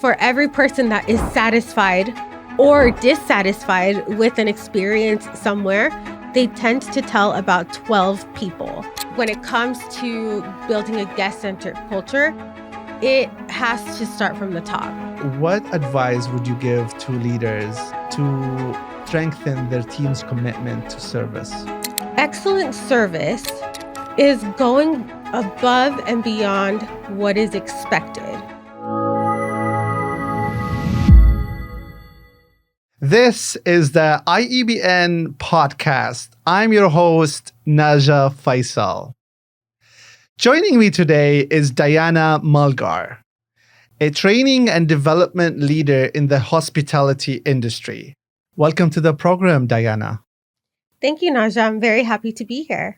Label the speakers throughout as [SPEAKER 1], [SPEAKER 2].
[SPEAKER 1] For every person that is satisfied or dissatisfied with an experience somewhere, they tend to tell about 12 people. When it comes to building a guest-centric culture, it has to start from the top.
[SPEAKER 2] What advice would you give to leaders to strengthen their team's commitment to service?
[SPEAKER 1] Excellent service is going above and beyond what is expected.
[SPEAKER 2] This is the IEBN Podcast. I'm your host, Naja Faysal. Joining me today is Diana Melgar, a training and development leader in the hospitality industry. Welcome to the program, Diana.
[SPEAKER 1] Thank you, Naja. I'm very happy to be here.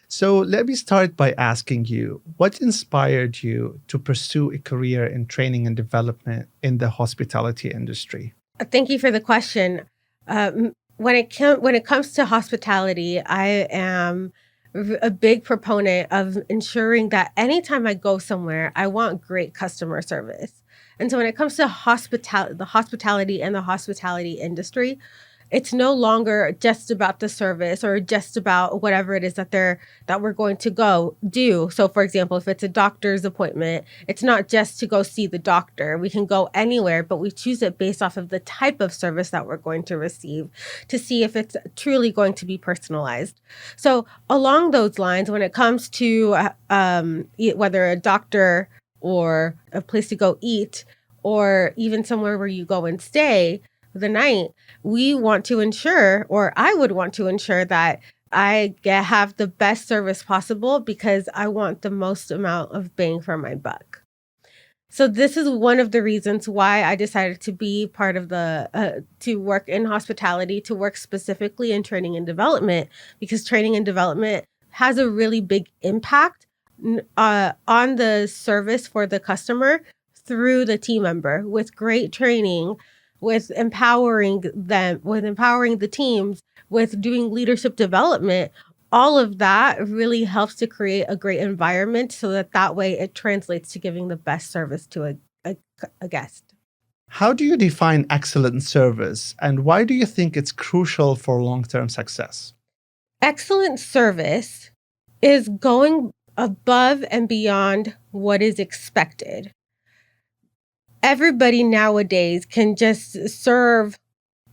[SPEAKER 2] So let me start by asking you, what inspired you to pursue a career in training and development in the hospitality industry?
[SPEAKER 1] Thank you for the question. When it comes to hospitality, I am a big proponent of ensuring that anytime I go somewhere, I want great customer service. And so when it comes to the hospitality and the hospitality industry, it's no longer just about the service or just about whatever it is that we're going to go do. So for example, if it's a doctor's appointment, it's not just to go see the doctor. We can go anywhere, but we choose it based off of the type of service that we're going to receive to see if it's truly going to be personalized. So along those lines, when it comes to whether a doctor or a place to go eat, or even somewhere where you go and stay the night, we want to ensure, or I would want to ensure, that I have the best service possible because I want the most amount of bang for my buck. So this is one of the reasons why I decided to be part of to work in hospitality, to work specifically in training and development, because training and development has a really big impact on the service for the customer through the team member. With great training, with empowering them, with empowering the teams, with doing leadership development, all of that really helps to create a great environment so that way it translates to giving the best service to a guest.
[SPEAKER 2] How do you define excellent service, and why do you think it's crucial for long-term success?
[SPEAKER 1] Excellent service is going above and beyond what is expected. Everybody nowadays can just serve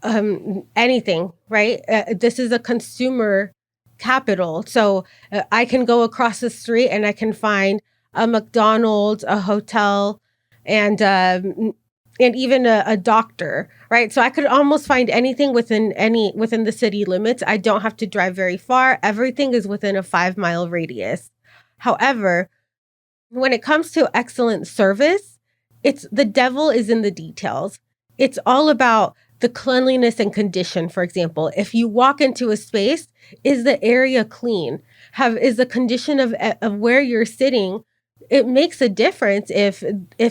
[SPEAKER 1] anything, right? This is a consumer capital. So I can go across the street and I can find a McDonald's, a hotel, and even a doctor, right? So I could almost find anything within the city limits. I don't have to drive very far. Everything is within a 5-mile radius. However, when it comes to excellent service, the devil is in the details. It's all about the cleanliness and condition. For example, if you walk into a space, is the area clean? Is the condition of where you're sitting? It makes a difference if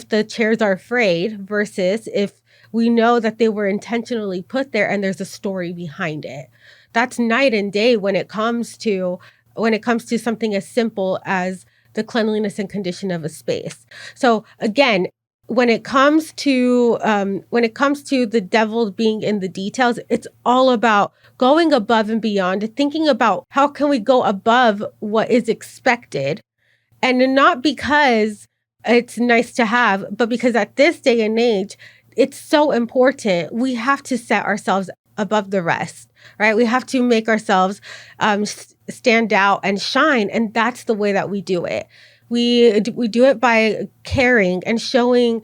[SPEAKER 1] the chairs are frayed versus if we know that they were intentionally put there and there's a story behind it. That's night and day when it comes to something as simple as the cleanliness and condition of a space. So again, when it comes to the devil being in the details, it's all about going above and beyond, thinking about how can we go above what is expected, and not because it's nice to have, but because at this day and age, it's so important. We have to set ourselves above the rest, right? We have to make ourselves stand out and shine, and that's the way that we do it. We do it by caring and showing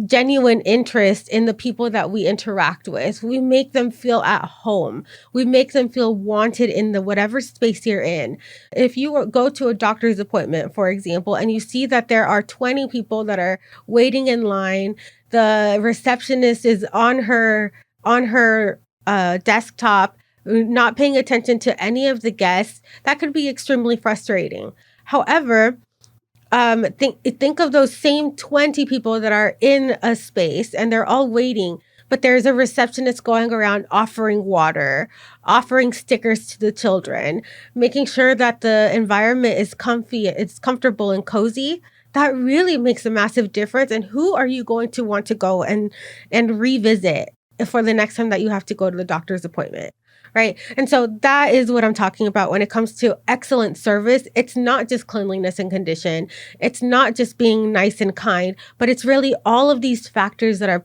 [SPEAKER 1] genuine interest in the people that we interact with. We make them feel at home. We make them feel wanted in the whatever space you're in. If you go to a doctor's appointment, for example, and you see that there are 20 people that are waiting in line, the receptionist is on her desktop, not paying attention to any of the guests, that could be extremely frustrating. However, think of those same 20 people that are in a space and they're all waiting, but there's a receptionist going around offering water, offering stickers to the children, making sure that the environment is comfy, it's comfortable and cozy. that really makes a massive difference. And who are you going to want to go and revisit for the next time that you have to go to the doctor's appointment? Right. And so that is what I'm talking about when it comes to excellent service. It's not just cleanliness and condition. It's not just being nice and kind, but it's really all of these factors that are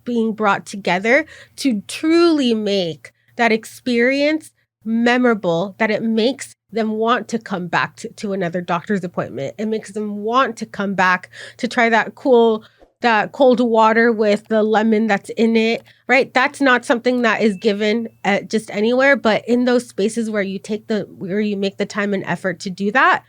[SPEAKER 1] being brought together to truly make that experience memorable, that it makes them want to come back to another doctor's appointment. It makes them want to come back to try that cold water with the lemon that's in it, right? That's not something that is given just anywhere, but in those spaces where you make the time and effort to do that,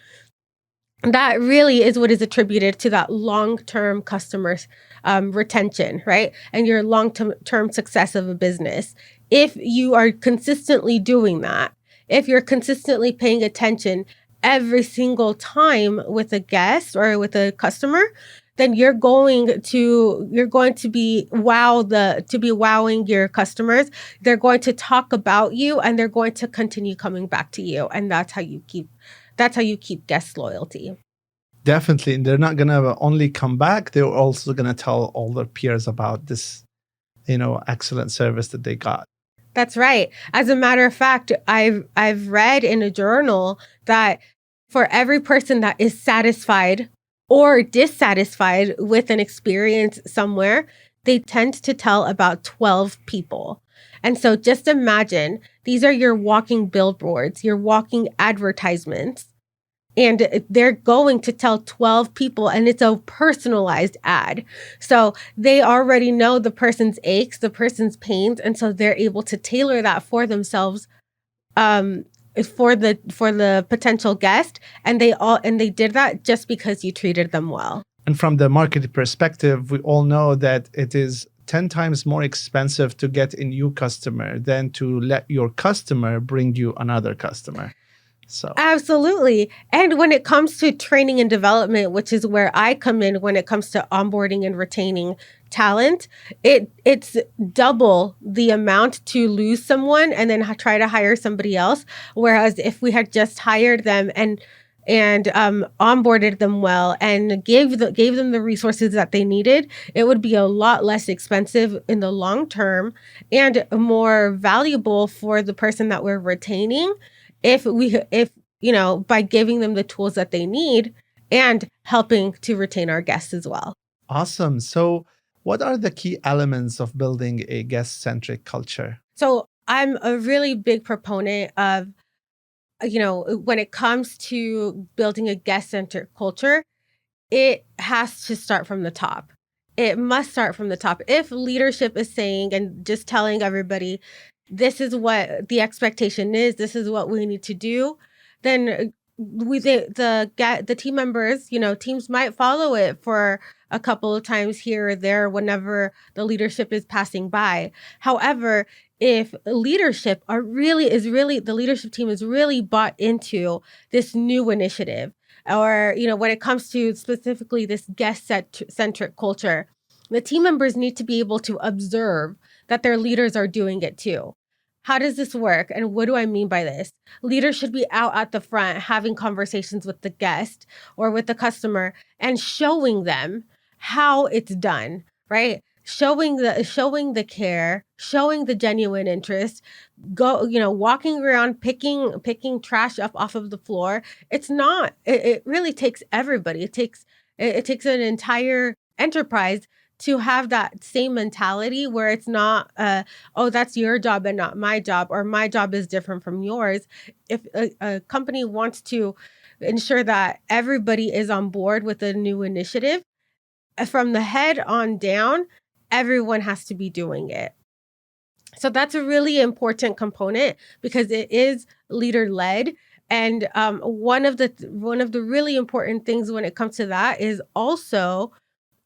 [SPEAKER 1] that really is what is attributed to that long-term customer retention, right? And your long-term success of a business. If you are consistently doing that, if you're consistently paying attention every single time with a guest or with a customer, then you're going to be wowing your customers. They're going to talk about you and they're going to continue coming back to you. And that's how you keep guest loyalty.
[SPEAKER 2] Definitely. And they're not going to only come back. They're also going to tell all their peers about this, excellent service that they got.
[SPEAKER 1] That's right. As a matter of fact, I've read in a journal that for every person that is satisfied or dissatisfied with an experience somewhere, they tend to tell about 12 people. And so just imagine, these are your walking billboards, your walking advertisements, and they're going to tell 12 people, and it's a personalized ad. So they already know the person's aches, the person's pains, and so they're able to tailor that for themselves, for the potential guest, and they did that just because you treated them well.
[SPEAKER 2] And from the marketing perspective, we all know that it is 10 times more expensive to get a new customer than to let your customer bring you another customer. So
[SPEAKER 1] absolutely. And when it comes to training and development, which is where I come in when it comes to onboarding and retaining talent, it's double the amount to lose someone and then try to hire somebody else. Whereas if we had just hired them and onboarded them well and gave them the resources that they needed, it would be a lot less expensive in the long term and more valuable for the person that we're retaining if by giving them the tools that they need and helping to retain our guests as well.
[SPEAKER 2] Awesome. So what are the key elements of building a guest-centric culture?
[SPEAKER 1] So I'm a really big proponent of, when it comes to building a guest-centric culture, it has to start from the top. It must start from the top. If leadership is saying and just telling everybody, this is what the expectation is, this is what we need to do, then the team members, teams might follow it for a couple of times here or there whenever the leadership is passing by. However, if leadership the leadership team is really bought into this new initiative, or, when it comes to specifically this guest-centric culture, the team members need to be able to observe that their leaders are doing it too. How does this work? And what do I mean by this? Leaders should be out at the front having conversations with the guest or with the customer and showing them how it's done, right? Showing the care, showing the genuine interest, walking around, picking trash up off of the floor. It really takes everybody. It takes an entire enterprise to have that same mentality where it's not, that's your job and not my job, or my job is different from yours. If a company wants to ensure that everybody is on board with a new initiative, from the head on down, everyone has to be doing it. So that's a really important component because it is leader-led. And one of the really important things when it comes to that is also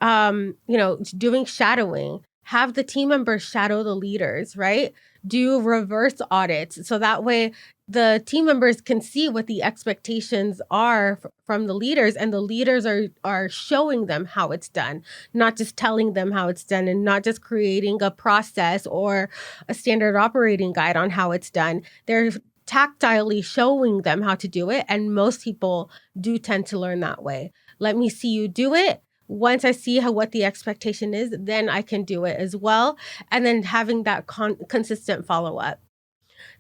[SPEAKER 1] doing shadowing. Have the team members shadow the leaders, right? Do reverse audits. So that way the team members can see what the expectations are from the leaders, and the leaders are showing them how it's done, not just telling them how it's done, and not just creating a process or a standard operating guide on how it's done. They're tactilely showing them how to do it. And most people do tend to learn that way. Let me see you do it. Once I see what the expectation is, then I can do it as well. And then having that consistent follow-up.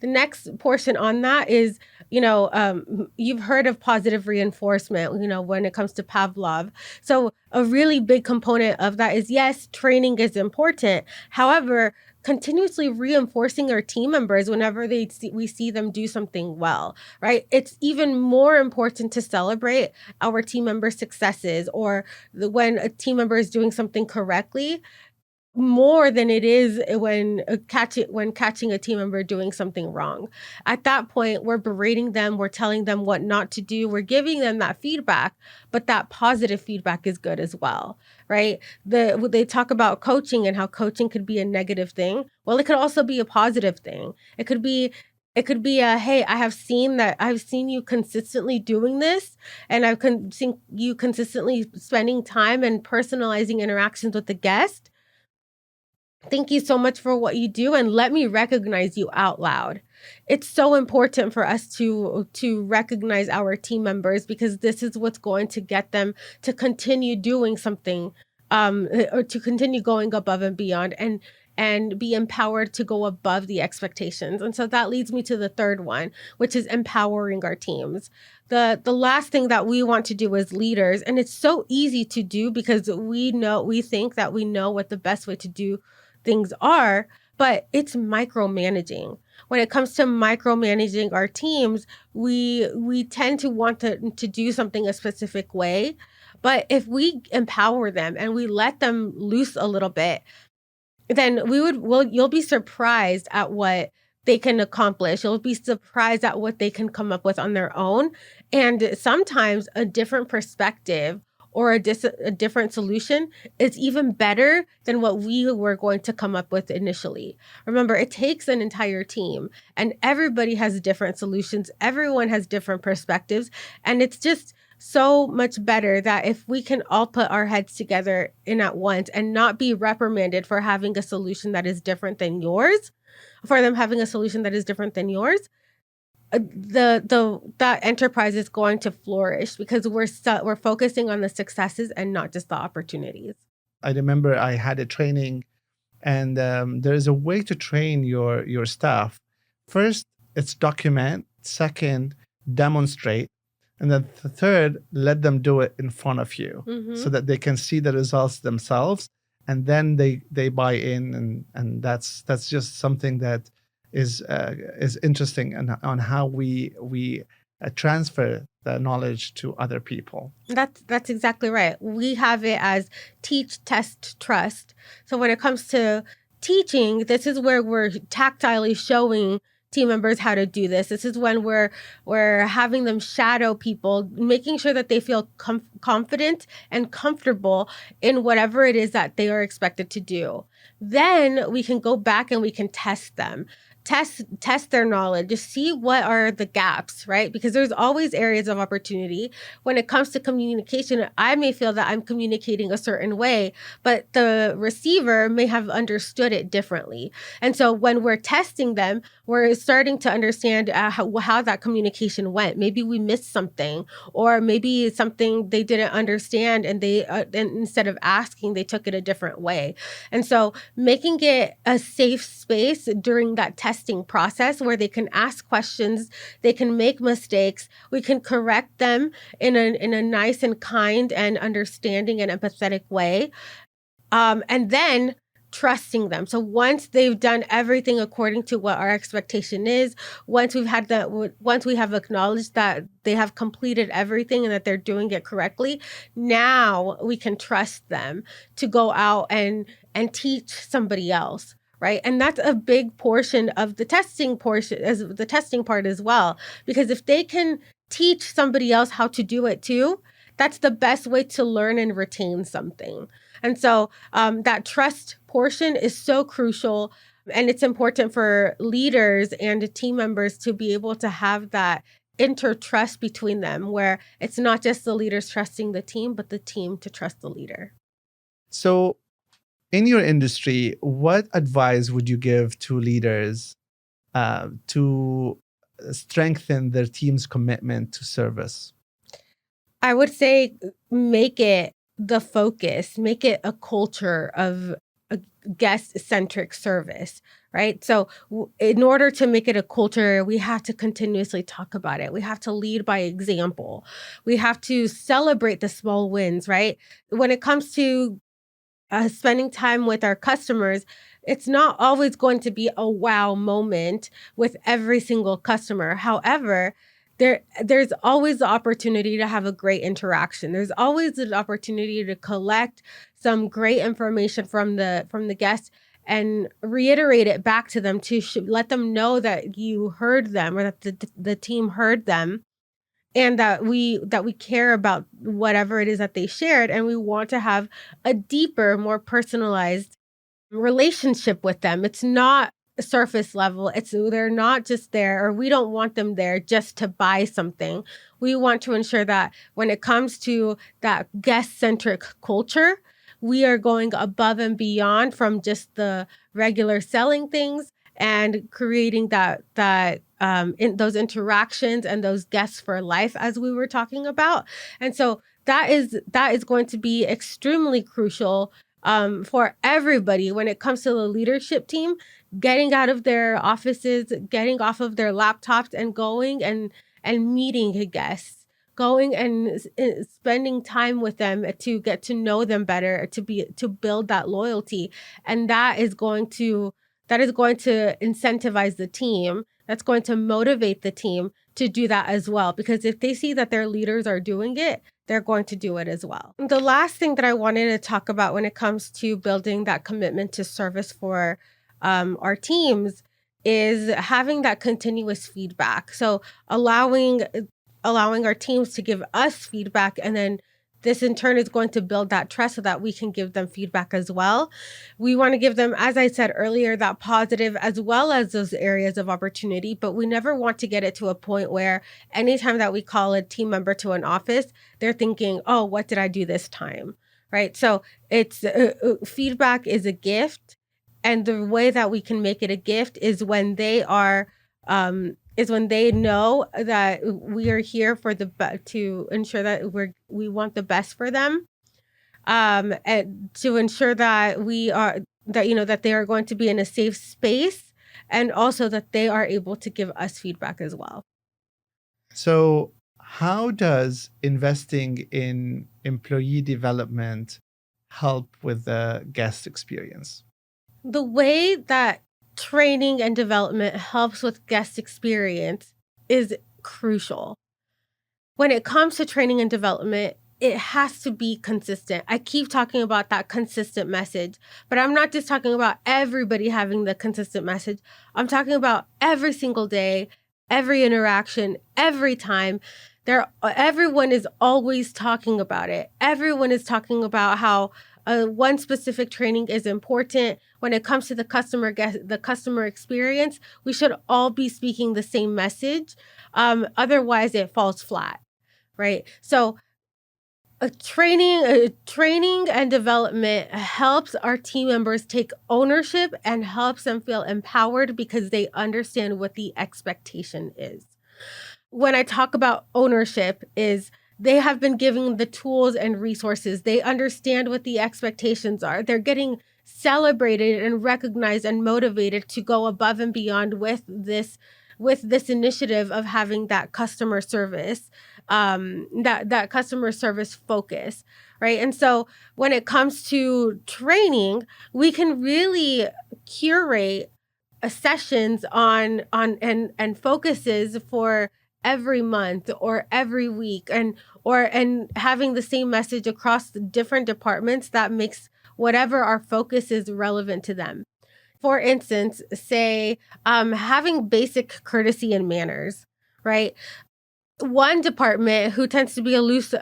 [SPEAKER 1] The next portion on that is, you've heard of positive reinforcement, when it comes to Pavlov. So a really big component of that is, yes, training is important. However, continuously reinforcing our team members whenever we see them do something well, right? It's even more important to celebrate our team members' successes, or when a team member is doing something correctly, more than it is when catching a team member doing something wrong. At that point, we're berating them, we're telling them what not to do, we're giving them that feedback, but that positive feedback is good as well, right? They talk about coaching and how coaching could be a negative thing. Well, it could also be a positive thing. It could be a, hey, I've seen you consistently doing this, and I've seen you consistently spending time and personalizing interactions with the guest. Thank you so much for what you do, and let me recognize you out loud. It's so important for us to recognize our team members, because this is what's going to get them to continue doing something, or to continue going above and beyond, and be empowered to go above the expectations. And so that leads me to the third one, which is empowering our teams. The last thing that we want to do as leaders, and it's so easy to do because we think that we know what the best way to do things are, but it's micromanaging. When it comes to micromanaging our teams, we tend to want to do something a specific way. But if we empower them and we let them loose a little bit, then you'll be surprised at what they can accomplish. You'll be surprised at what they can come up with on their own. And sometimes a different perspective or a different solution is even better than what we were going to come up with initially. Remember, it takes an entire team, and everybody has different solutions. Everyone has different perspectives. And it's just so much better that if we can all put our heads together in at once and not be reprimanded for having a solution that is different than yours, for them having a solution that is different than yours, that enterprise is going to flourish, because we're focusing on the successes and not just the opportunities.
[SPEAKER 2] I remember I had a training, and there's a way to train your staff. First, it's document. Second, demonstrate. And then the third, let them do it in front of you, so that they can see the results themselves, and then they buy in, and that's just something that is interesting, on how we transfer the knowledge to other people.
[SPEAKER 1] That's exactly right. We have it as teach, test, trust. So when it comes to teaching, this is where we're tactilely showing team members how to do this. This is when we're having them shadow people, making sure that they feel confident and comfortable in whatever it is that they are expected to do. Then we can go back and we can test them. Test their knowledge, just see what are the gaps, right? Because there's always areas of opportunity. When it comes to communication, I may feel that I'm communicating a certain way, but the receiver may have understood it differently. And so when we're testing them, we're starting to understand how that communication went. Maybe we missed something, or maybe it's something they didn't understand, and and instead of asking, they took it a different way. And so making it a safe space during that testing process where they can ask questions, they can make mistakes, we can correct them in a nice and kind and understanding and empathetic way, and then trusting them. So once they've done everything according to what our expectation is, once we have acknowledged that they have completed everything and that they're doing it correctly, now we can trust them to go out and teach somebody else. Right. And that's a big portion of the testing part as well, because if they can teach somebody else how to do it too, that's the best way to learn and retain something. And so that trust portion is so crucial. And it's important for leaders and team members to be able to have that intertrust between them, where it's not just the leaders trusting the team, but the team to trust the leader.
[SPEAKER 2] So in your industry, what advice would you give to leaders to strengthen their team's commitment to service?
[SPEAKER 1] I would say make it the focus, make it a culture of a guest-centric service, right? So in order to make it a culture, we have to continuously talk about it. We have to lead by example. We have to celebrate the small wins, right? When it comes to spending time with our customers, it's not always going to be a wow moment with every single customer. However, there's always the opportunity to have a great interaction. There's always an opportunity to collect some great information from the guests and reiterate it back to them to let them know that you heard them or that the team heard them, and that we care about whatever it is that they shared, and we want to have a deeper, more personalized relationship with them. It's not surface level. They're not just there, or we don't want them there just to buy something. We want to ensure that when it comes to that guest-centric culture, we are going above and beyond from just the regular selling things and creating in those interactions and those guests for life, as we were talking about. And so that is going to be extremely crucial for everybody when it comes to the leadership team, getting out of their offices, getting off of their laptops, and going and meeting guests, going and spending time with them to get to know them better, to build that loyalty. And that is going to incentivize the team. That's going to motivate the team to do that as well. Because if they see that their leaders are doing it, they're going to do it as well. The last thing that I wanted to talk about when it comes to building that commitment to service for our teams is having that continuous feedback. So allowing our teams to give us feedback, and then this in turn is going to build that trust so that we can give them feedback as well. We want to give them, as I said earlier, that positive as well as those areas of opportunity, but we never want to get it to a point where anytime that we call a team member to an office, they're thinking, oh, what did I do this time? Right? So it's feedback is a gift. And the way that we can make it a gift is when they know that we are here for to ensure that we want the best for them, and to ensure that that they are going to be in a safe space, and also that they are able to give us feedback as well.
[SPEAKER 2] So, how does investing in employee development help with the guest experience?
[SPEAKER 1] The way that training and development helps with guest experience is crucial. When it comes to training and development, it has to be consistent. I keep talking about that consistent message, but I'm not just talking about everybody having the consistent message. I'm talking about every single day, every interaction, every time. Everyone is always talking about it. Everyone is talking about how one specific training is important. When it comes to the customer experience, we should all be speaking the same message. Otherwise, it falls flat, right? So, training and development helps our team members take ownership and helps them feel empowered because they understand what the expectation is. When I talk about ownership, is they have been given the tools and resources. They understand what the expectations are. They're getting celebrated and recognized and motivated to go above and beyond with this initiative of having that customer service, that customer service focus, right? And so when it comes to training, we can really curate sessions on and focuses for every month or every week, and having the same message across the different departments that makes whatever our focus is relevant to them. For instance, say having basic courtesy and manners, right? One department who tends to be a loose,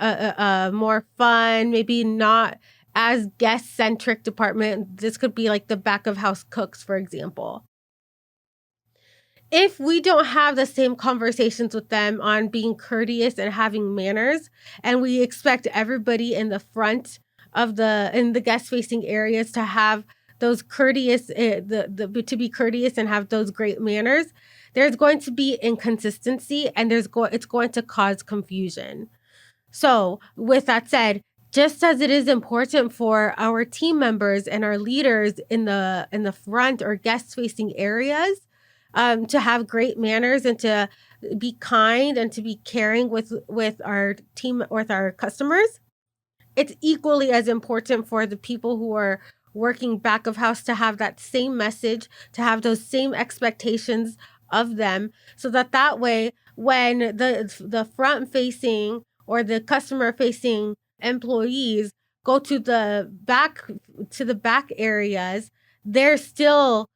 [SPEAKER 1] more fun, maybe not as guest-centric department, this could be like the back of house cooks, for example. If we don't have the same conversations with them on being courteous and having manners, and we expect everybody in the front of in the guest-facing areas to have those courteous, to be courteous and have those great manners, there's going to be inconsistency, and it's going to cause confusion. So with that said, just as it is important for our team members and our leaders in the front or guest facing areas to have great manners and to be kind and to be caring with our team, with our customers, it's equally as important for the people who are working back of house to have that same message, to have those same expectations of them, so that way when the front facing or the customer facing employees go to the back areas, they're still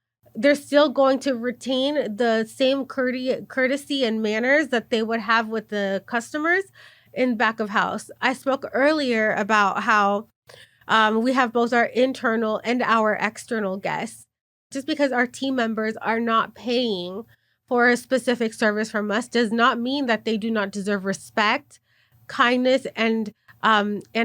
[SPEAKER 1] going to retain the same courtesy and manners that they would have with the customers in back of house. I spoke earlier about how we have both our internal and our external guests. Just because our team members are not paying for a specific service from us does not mean that they do not deserve respect, kindness, and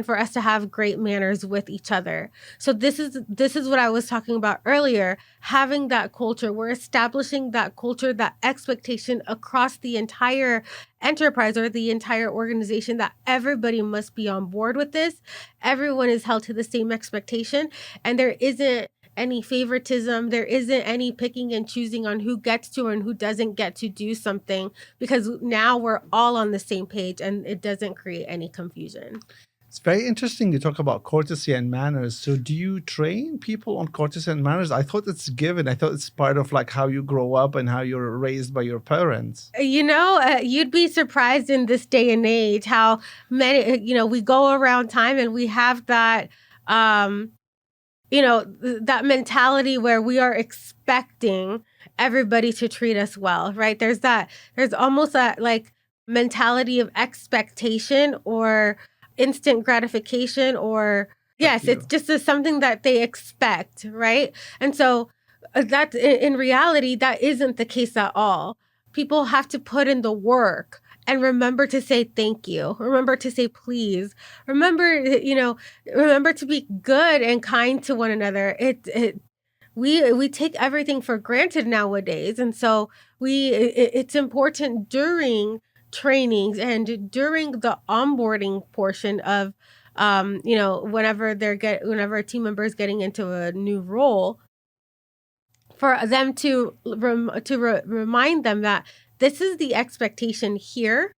[SPEAKER 1] for us to have great manners with each other. So this is what I was talking about earlier, having that culture. We're establishing that culture, that expectation across the entire enterprise or the entire organization, that everybody must be on board with this. Everyone is held to the same expectation, and there isn't any favoritism. There isn't any picking and choosing on who gets to and who doesn't get to do something, because now we're all on the same page and it doesn't create any confusion.
[SPEAKER 2] It's very interesting you talk about courtesy and manners. So do you train people on courtesy and manners? I thought it's given. I thought it's part of like how you grow up and how you're raised by your parents.
[SPEAKER 1] You'd be surprised in this day and age how many, we go around time and we have that, that mentality where we are expecting everybody to treat us well, right? There's almost that like mentality of expectation or instant gratification, or yes, it's just something that they expect, right? And so that in reality, that isn't the case at all. People have to put in the work and remember to say thank you. Remember to say please. Remember to be good and kind to one another. We take everything for granted nowadays, and so it's important during trainings and during the onboarding portion of whenever a team member is getting into a new role, for them to remind them that this is the expectation here.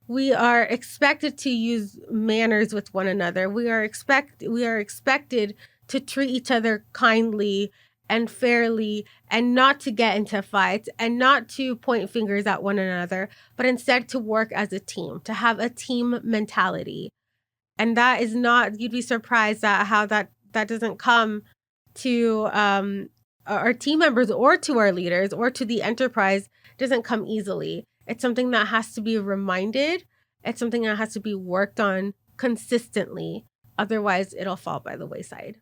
[SPEAKER 1] We are expected to use manners with one another. We are expected to treat each other kindly and fairly, and not to get into fights and not to point fingers at one another, but instead to work as a team, to have a team mentality. And that is not, you'd be surprised at how that doesn't come to our team members or to our leaders or to the enterprise. Doesn't come easily. It's something that has to be reminded. It's something that has to be worked on consistently. Otherwise, it'll fall by the wayside.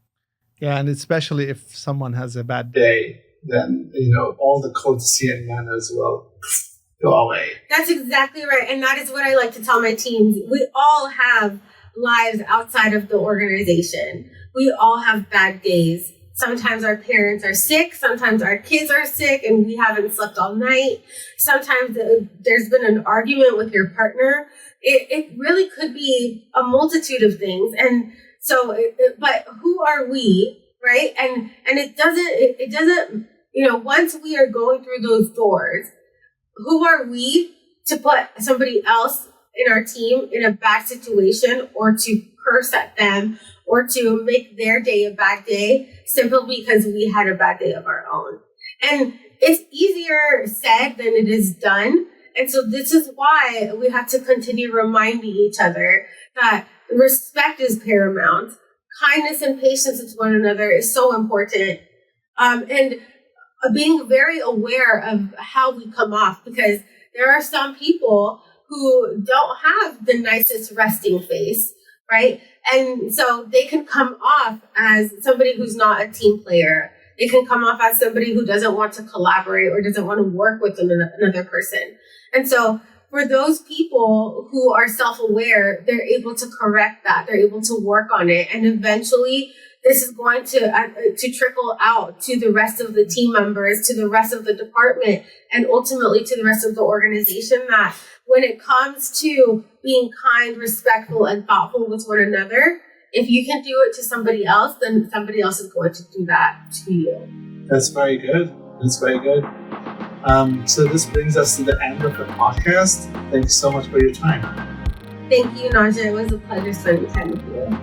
[SPEAKER 2] Yeah, and especially if someone has a bad day, then, all the courtesy and manners will go away.
[SPEAKER 1] That's exactly right. And that is what I like to tell my teams. We all have lives outside of the organization. We all have bad days. Sometimes our parents are sick. Sometimes our kids are sick and we haven't slept all night. Sometimes there's been an argument with your partner. It really could be a multitude of things. And so, but who are we, right? And it doesn't, once we are going through those doors, who are we to put somebody else in our team in a bad situation, or to curse at them, or to make their day a bad day simply because we had a bad day of our own? And it's easier said than it is done. And so this is why we have to continue reminding each other that respect is paramount. Kindness and patience with one another is so important. And being very aware of how we come off, because there are some people who don't have the nicest resting face, right? And so they can come off as somebody who's not a team player. They can come off as somebody who doesn't want to collaborate or doesn't want to work with another person. And so for those people who are self-aware, they're able to correct that. They're able to work on it. And eventually this is going to trickle out to the rest of the team members, to the rest of the department, and ultimately to the rest of the organization, that when it comes to being kind, respectful, and thoughtful with one another, if you can do it to somebody else, then somebody else is going to do that to you.
[SPEAKER 3] That's very good. So this brings us to the end of the podcast. Thank you so much for your time.
[SPEAKER 1] Thank you, Naja. It was a pleasure spending time with you.